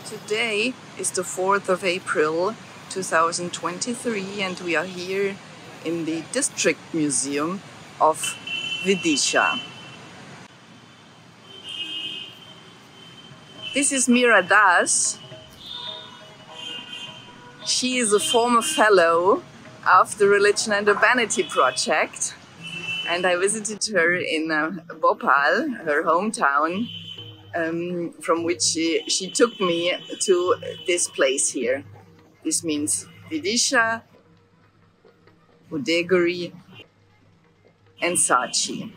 Today is the 4th of April 2023 and we are here in the District Museum of Vidisha. This is Meera Dass. She is a former fellow of the Religion and Urbanity project, and I visited her in Bhopal, her hometown, from which she took me to this place here. This means Vidisha, Udayagiri and Sachi.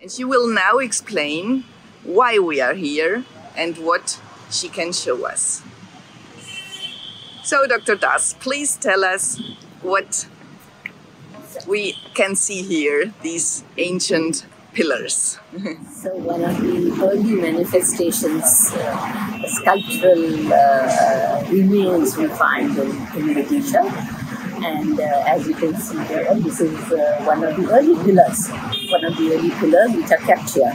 And she will now explain why we are here and what she can show us. So, Dr. Dass, please tell us what we can see here, these ancient pillars. So one of the early manifestations, sculptural remains we find in Vidisha. And as you can see here, this is one of the early pillars which are kept here.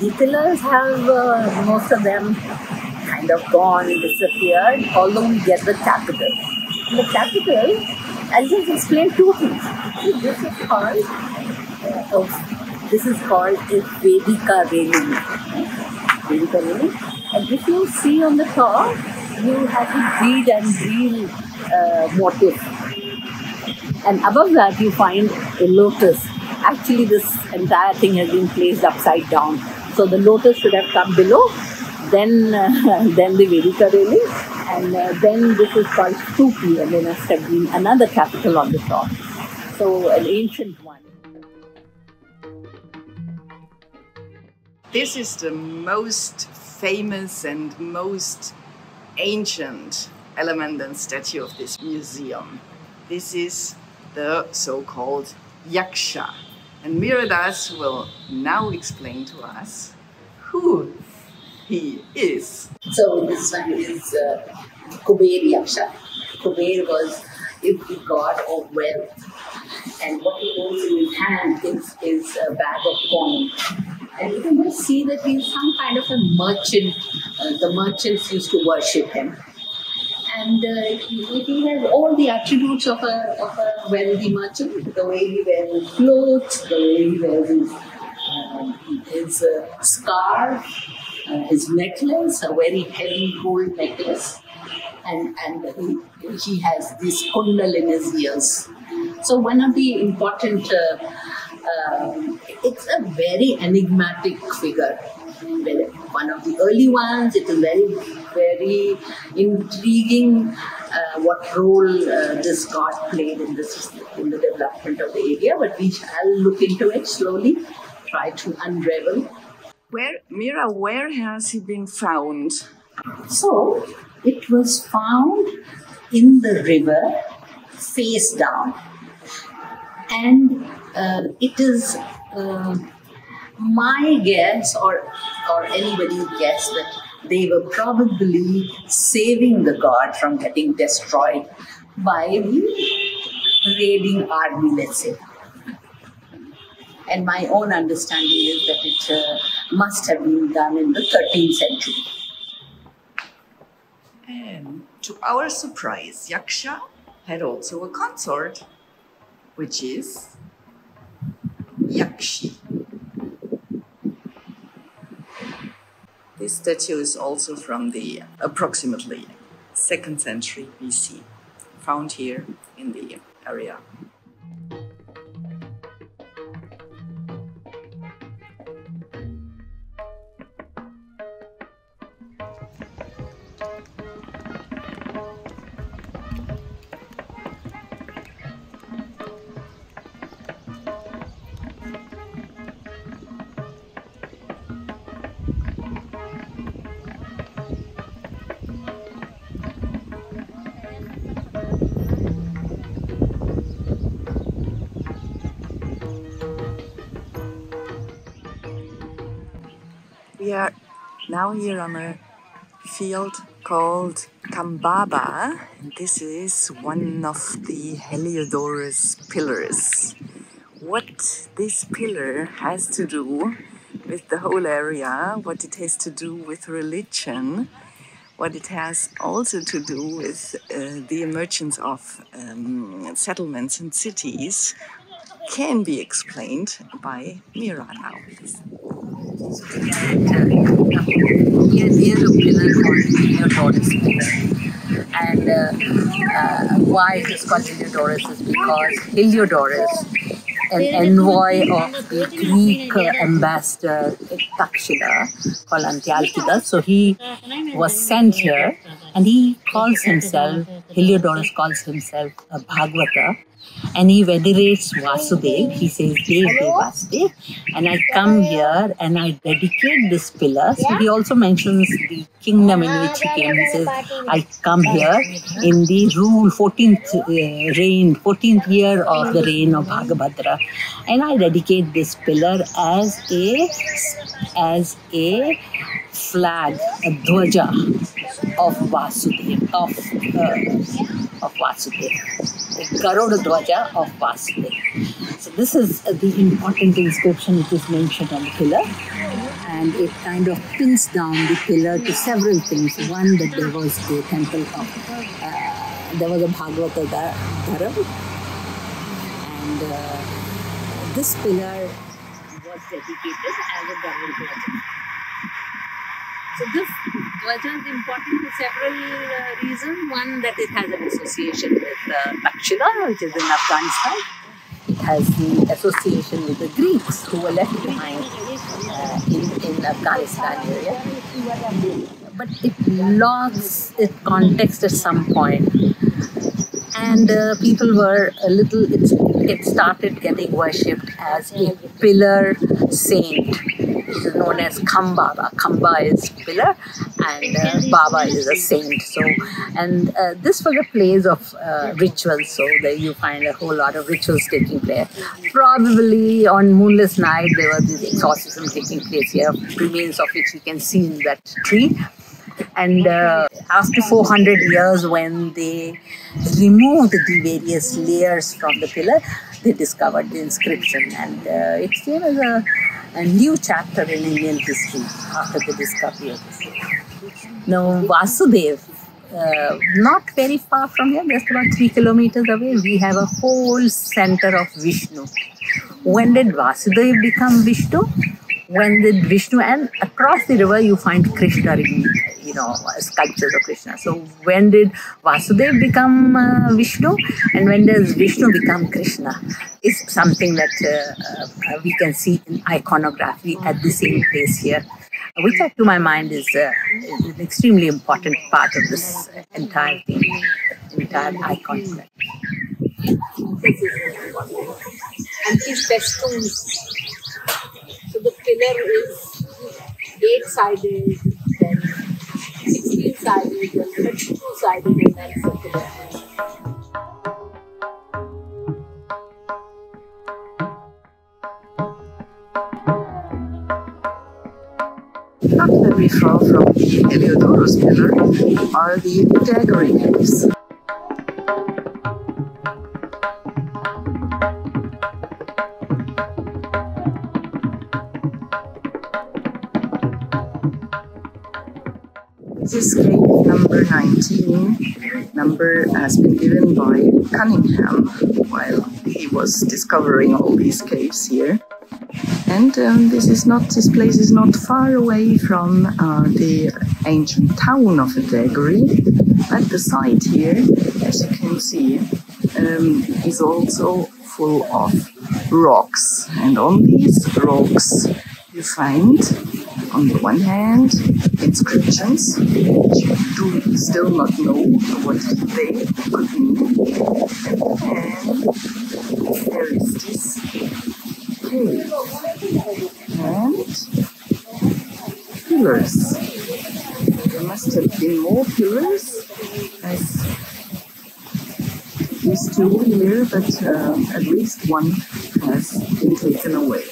The pillars have, most of them kind of gone, disappeared, although we get the capital. The capital, I'll just explain two things. This is called a Vedika railing. And if you see on the top, you have the bead and reel motif. And above that, you find a lotus. Actually, this entire thing has been placed upside down. So the lotus should have come below, then the Vedika railing, and then this is called Stupi, and there must have been another capital on the top. So an ancient one. This is the most famous and most ancient element and statue of this museum. This is the so-called Yaksha. And Meera Dass will now explain to us who he is. So this one is Kuber Yaksha. Kuber was the god of wealth. And what he holds in his hand is a bag of coin. And you can just see that he is some kind of a merchant. The merchants used to worship him. And he has all the attributes of a wealthy merchant. The way he wears his clothes, the way he wears his scarf, his necklace, a very heavy gold necklace. And he has this kundal in his ears. So one of the important, it's a very enigmatic figure. One of the early ones, it is very, very intriguing what role this god played in the development of the area, but we shall look into it slowly, try to unravel. Where has he been found? So, it was found in the river, face down. And it is my guess, or anybody's guess, that they were probably saving the god from getting destroyed by the raiding army, let's say. And my own understanding is that it must have been done in the 13th century. And to our surprise, Yaksha had also a consort, which is Yakshi. This statue is also from the approximately 2nd century BC, found here in the area. We are now here on a field called Kambaba. This is one of the Heliodorus pillars. What this pillar has to do with the whole area, what it has to do with religion, what it has also to do with the emergence of settlements and cities, can be explained by Meera now, please. Here's a pillar called Heliodorus pillar. And why it is called Heliodorus is because Heliodorus, an envoy of the Greek ambassador Taxila called Antiochus. So he was sent here, and he calls himself, Heliodorus calls himself a Bhagavata, and he venerates Vasudev. He says, Dev Dev Vasudev, and I come here and I dedicate this pillar. So he also mentions the kingdom in which he came. He says, I come here in the 14th year of the reign of Bhagabhadra, and I dedicate this pillar as a flag, a dwaja of Vasudev, of Vasudev, the Garuda Dwaja of Vasudev. So this is the important inscription which is mentioned on the pillar, and it kind of pins down the pillar to several things. One, that there was a temple of, there was a Bhagavata Dharam, and this pillar was dedicated as a Garuda Dwaja. So this dwaja is important for several reasons. One, that it has an association with Taxila, which is in Afghanistan. It has the association with the Greeks who were left behind in Afghanistan area. But it lost its context at some point. And people were a little, it started getting worshipped as a pillar saint. It is known as Khamba. Khamba is pillar and Baba is a saint. So, and this was a place of rituals. So there you find a whole lot of rituals taking place. Probably on moonless night there was this exorcism taking place here, remains of which you can see in that tree. And after 400 years, when they removed the various layers from the pillar, they discovered the inscription, and it came as a new chapter in Indian history after the discovery of this. Now, Vasudev, not very far from here, just about 3 kilometers away, we have a whole center of Vishnu. When did Vasudev become Vishnu? When did Vishnu, and across the river you find Krishna, sculptures of Krishna. So when did Vasudev become Vishnu, and when does Vishnu become Krishna is something that we can see in iconography at the same place here, which to my mind is an extremely important part of this entire thing, entire iconography. This is important. And these festoons. So the pillar is 8-sided, then 16-sided, then 32-sided, and then circular. Not very far from the Heliodorus pillar are the deGryuters. This is cave number 19. Number has been given by Cunningham while he was discovering all these caves here. And this place is not far away from the ancient town of deGry. But the site here, as you can see, is also full of rocks. And on these rocks you find, on the one hand, inscriptions, which you do still not know what they could mean. And there is this cave and pillars. There must have been more pillars, as these two here, but at least one has been taken away.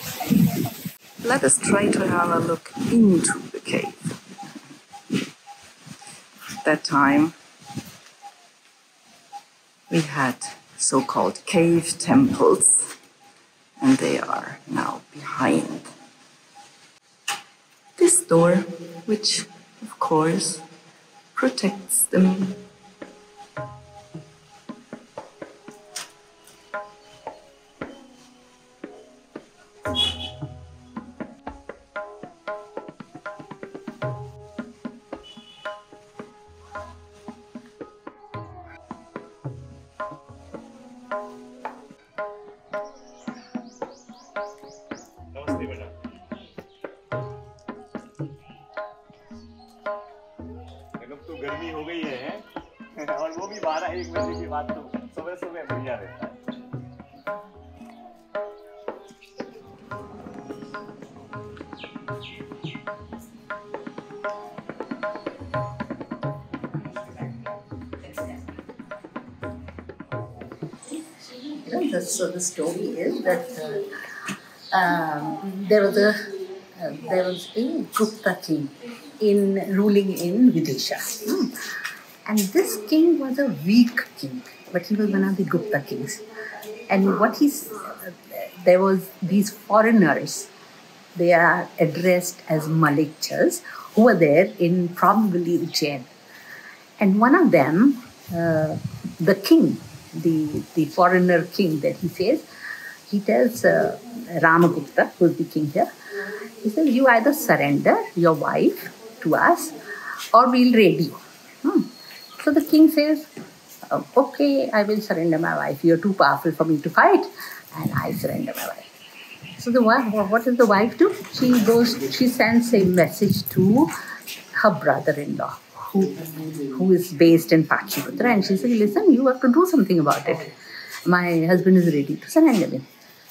Let us try to have a look into the cave. At that time, we had so-called cave temples, and they are now behind. door, which, of course, protects them. गर्मी हो गई है और वो भी 12-1 बजे के बाद तो सुबह बढ़िया रहता है। So the story is that there was a Gupta king ruling in Vidisha. And this king was a weak king, but he was one of the Gupta kings. And there was these foreigners, they are addressed as Malichas, who were there in probably Ujjain. And one of them, the king, the foreigner king that he tells Ramagupta, who is the king here, he says, you either surrender your wife to us or we'll raid you. So the king says, okay, I will surrender my wife. You're too powerful for me to fight, and I surrender my wife. So the wife, what does the wife do? She sends a message to her brother-in-law, who is based in Pachiputra, and she says, listen, you have to do something about it. My husband is ready to surrender me.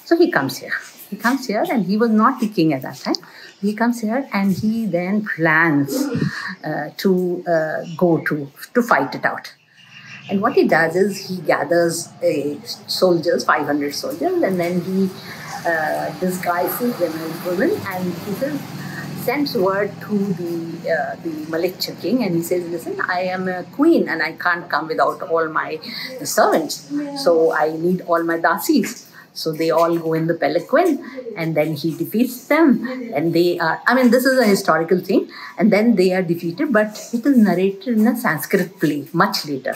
So he comes here. And he was not the king at that time. He comes here and he then plans to go to fight it out. And what he does is he gathers 500 soldiers, and then he disguises them as women, and he sends word to the Malicha king, and he says, listen, I am a queen and I can't come without all my servants. So I need all my dasis. So they all go in the palanquin, and then he defeats them. And they are, this is a historical thing. And then they are defeated, but it is narrated in a Sanskrit play much later.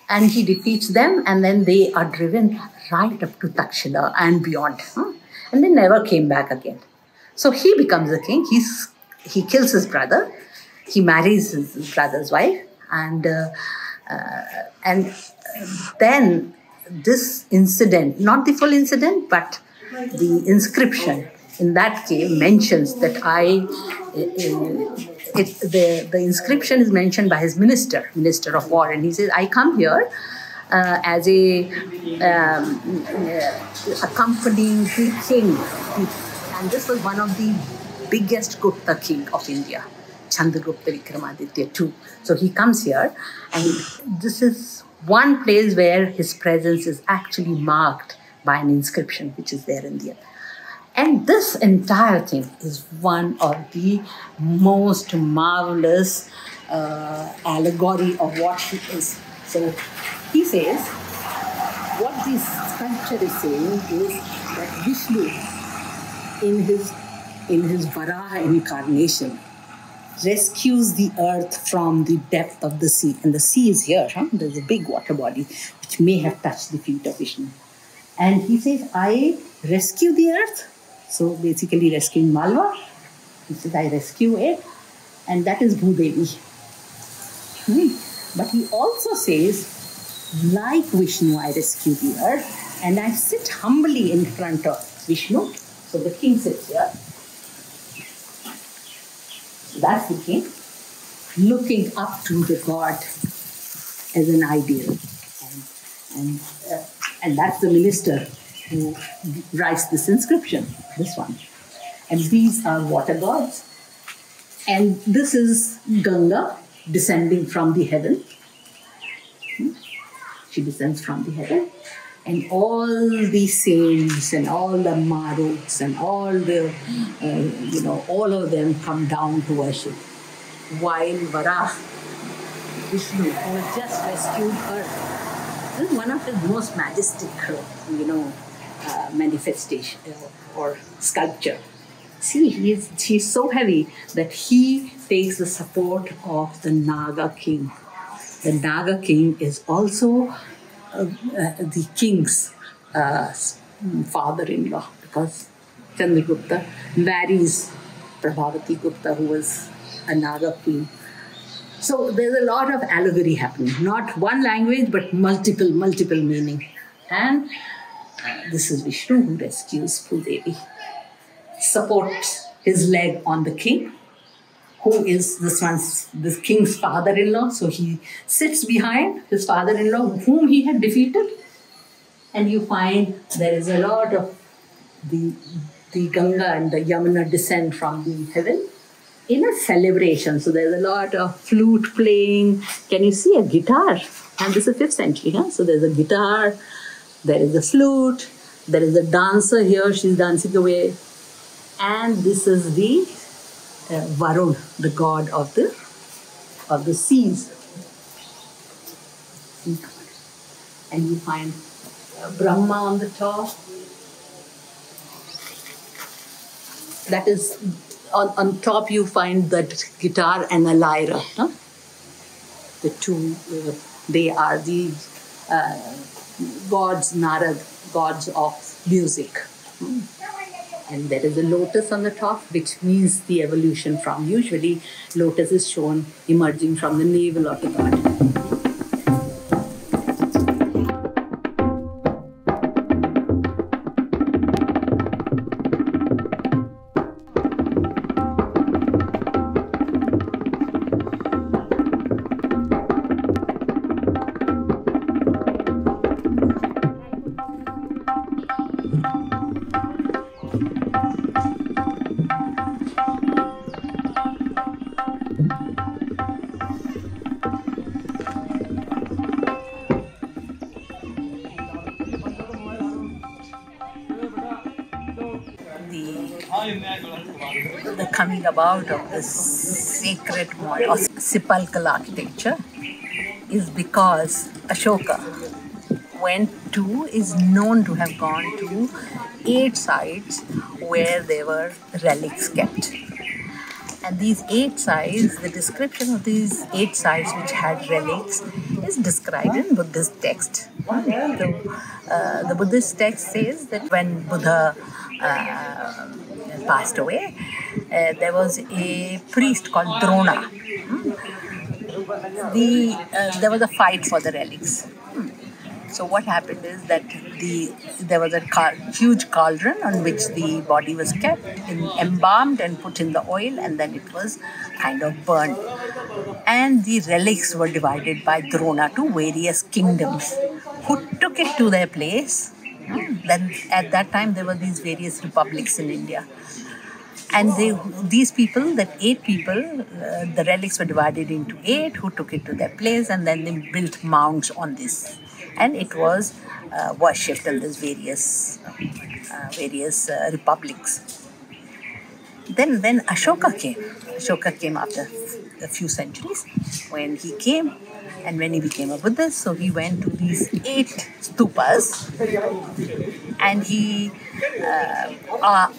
And he defeats them, and then they are driven right up to Takshila and beyond. And they never came back again. So he becomes the king. He kills his brother. He marries his brother's wife. And then this incident, not the full incident, but the inscription in that cave mentions that the inscription is mentioned by his minister of war, and he says, I come here as accompanying the king. And this was one of the biggest Gupta king of India, Chandragupta Vikramaditya II. So he comes here, and this is one place where his presence is actually marked by an inscription which is there in the earth. And this entire thing is one of the most marvelous allegory of what he is. So he says, what this sculpture is saying is that Vishnu, in his Varaha incarnation, rescues the earth from the depth of the sea. And the sea is here. There's a big water body which may have touched the feet of Vishnu. And he says, I rescue the earth. So basically rescuing Malwa. He says, I rescue it. And that is Bhudevi. But he also says, like Vishnu, I rescue the earth. And I sit humbly in front of Vishnu. So the king sits here. That's the king, looking up to the god as an ideal. And that's the minister who writes this inscription, this one. And these are water gods. And this is Ganga descending from the heaven. She descends from the heaven. And all the saints and all the maruts and all the, all of them come down to worship. While Varaha, Vishnu, who has just rescued Earth, this is one of his most majestic, manifestation or sculpture. See, he's so heavy that he takes the support of the Naga king. The Naga king is also the king's father-in-law, because Chandragupta marries Prabhavati Gupta, who was a Naga queen. So there's a lot of allegory happening. Not one language, but multiple meaning. And this is Vishnu who rescues Bhudevi. Supports his leg on the king, who is this king's father-in-law. So he sits behind his father-in-law, whom he had defeated. And you find there is a lot of the Ganga and the Yamuna descend from the heaven in a celebration. So there's a lot of flute playing. Can you see a guitar? And this is 5th century, huh? So there's a guitar, there is a flute, there is a dancer here, she's dancing away. And this is the Varun, the god of the seas. And you find Brahma on the top. That is, on top you find that guitar and a lyra. Huh? The two, they are the gods, Narad, gods of music. And there is a lotus on the top, which means the evolution from, usually lotus is shown emerging from the navel of the god. The coming about of this sacred model of sepulchral architecture is because Ashoka is known to have gone to 8 sites where there were relics kept. And these 8 sites, the description of these 8 sites which had relics is described in Buddhist text. The Buddhist text says that when Buddha passed away, there was a priest called Drona. There was a fight for the relics. So what happened is that there was a huge cauldron on which the body was kept, embalmed and put in the oil, and then it was kind of burned. And the relics were divided by Drona to various kingdoms who took it to their place. Then at that time there were these various republics in India. And these people, that 8 people, the relics were divided into 8 who took it to their place, and then they built mounds on this. And it was worshipped in these various republics. Then when Ashoka came after a few centuries. When he came and when he became a Buddhist, so he went to these 8 stupas and he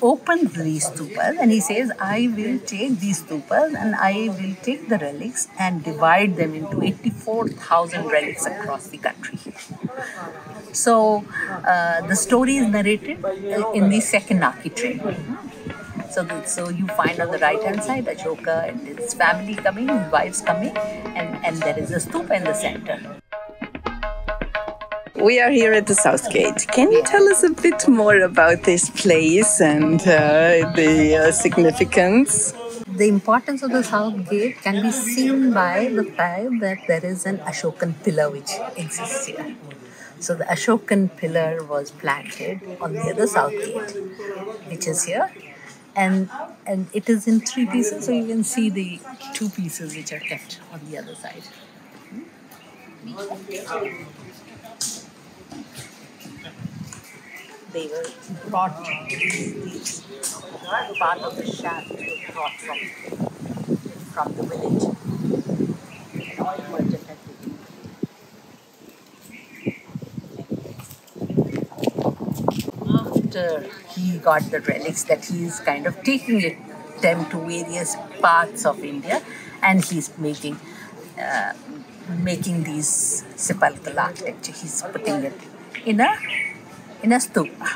opens these stupas and he says, I will take these stupas and I will take the relics and divide them into 84,000 relics across the country. So the story is narrated in the second architrave. So you find on the right-hand side Ashoka and his family coming, his wives coming, and there is a stupa in the center. We are here at the South Gate. Can you tell us a bit more about this place and the significance? The importance of the South Gate can be seen by the fact that there is an Ashokan pillar which exists here. So the Ashokan pillar was planted on the other South Gate, which is here. And it is in 3 pieces, so you can see the 2 pieces which are kept on the other side. They were brought, part of the shaft was brought from the village. After he he got the relics, that he is kind of taking them to various parts of India, and he's making these sepulchral architecture. He's putting it in a stupa.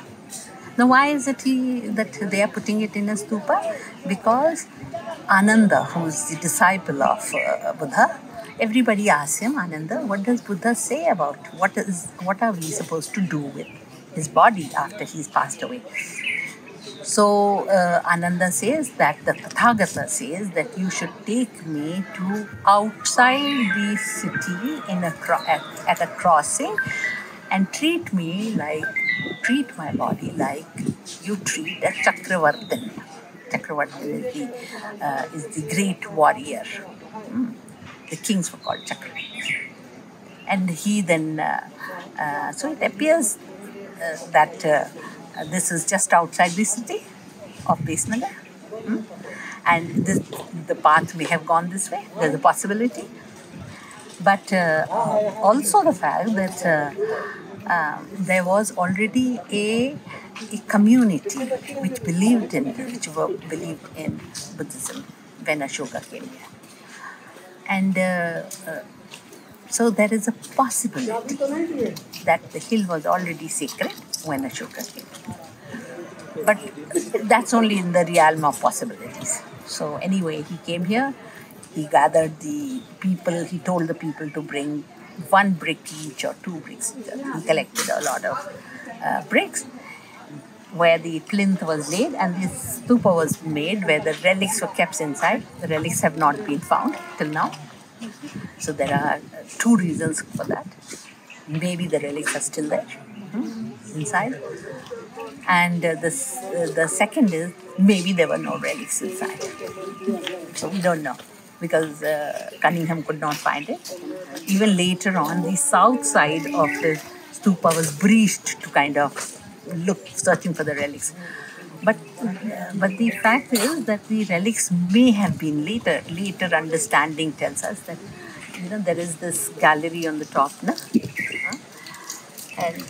Now, why is it that they are putting it in a stupa? Because Ananda, who is the disciple of Buddha, everybody asks him, Ananda, what does Buddha say about what are we supposed to do with his body after he's passed away? So Ananda says that the Tathagata says that you should take me to outside the city at a crossing and treat my body like you treat a Chakravartin. Chakravartin is the great warrior. The kings were called Chakravartins. And he then, so it appears that this is just outside the city of Besnagar. And the path may have gone this way. There's a possibility. But also the fact that there was already a community which believed in Buddhism when Ashoka came here. And so there is a possibility that the hill was already sacred when Ashoka came. But that's only in the realm of possibilities. So anyway, he came here, he gathered the people, he told the people to bring 1 brick each or 2 bricks. He collected a lot of bricks where the plinth was laid, and this stupa was made where the relics were kept inside. The relics have not been found till now. So there are 2 reasons for that. Maybe the relics are still there inside. And the second is maybe there were no relics inside. So we don't know, because Cunningham could not find it. Even later on, the south side of the stupa was breached to kind of searching for the relics. But the fact is that the relics may have been later. Later understanding tells us that there is this gallery on the top, and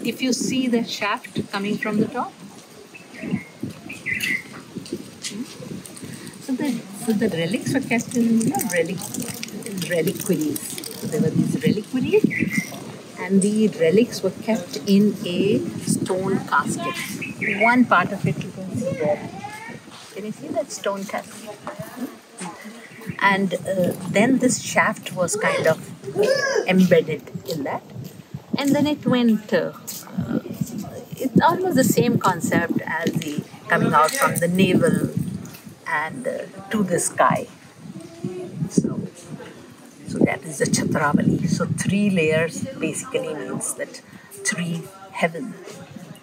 if you see the shaft coming from the top, so the relics were kept in reliquaries. So there were these reliquaries, and the relics were kept in a stone casket. One part of it you can see there. Can you see that stone casket? And then this shaft was kind of embedded in that. And then it went, it's almost the same concept as the coming out from the navel and to the sky. So that is the Chatravali. So 3 layers basically means that 3 heavens.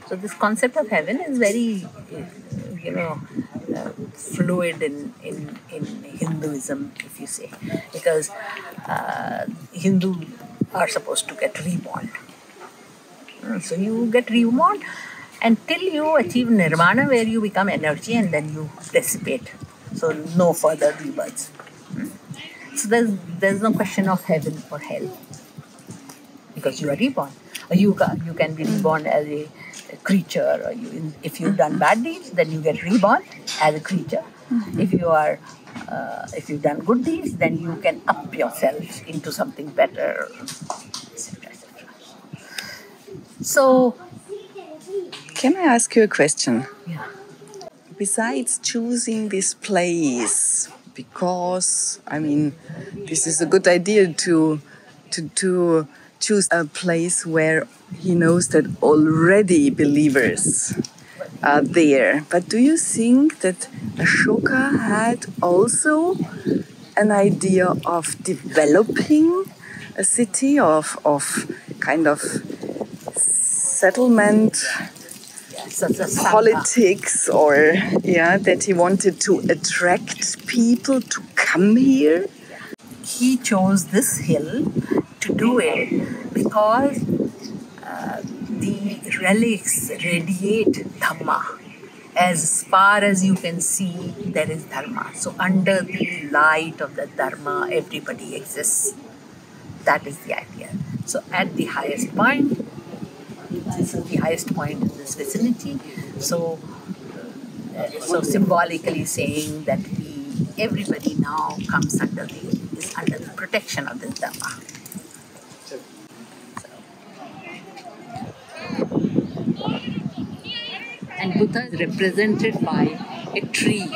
So this concept of heaven is very, fluid in Hinduism, if you say, because Hindu are supposed to get reborn. So you get reborn until you achieve nirvana, where you become energy and then you dissipate. So no further rebirths. So there's no question of heaven or hell, because you are reborn. Or you can be reborn as a creature, or if you've done bad deeds, then you get reborn as a creature. If you've done good deeds, then you can up yourself into something better, etc., etc. So, can I ask you a question? Yeah. Besides choosing this place, because this is a good idea to choose a place where he knows that already believers are there. But do you think that Ashoka had also an idea of developing a city, of kind of settlement, politics, or that he wanted to attract people to come here? He chose this hill to do it because the relics radiate Dhamma. As far as you can see, there is Dharma. So under the light of the Dharma, everybody exists. That is the idea. So at the highest point, this is the highest point in this vicinity. So symbolically saying that everybody now is under the protection of this Dhamma. And Buddha is represented by a tree.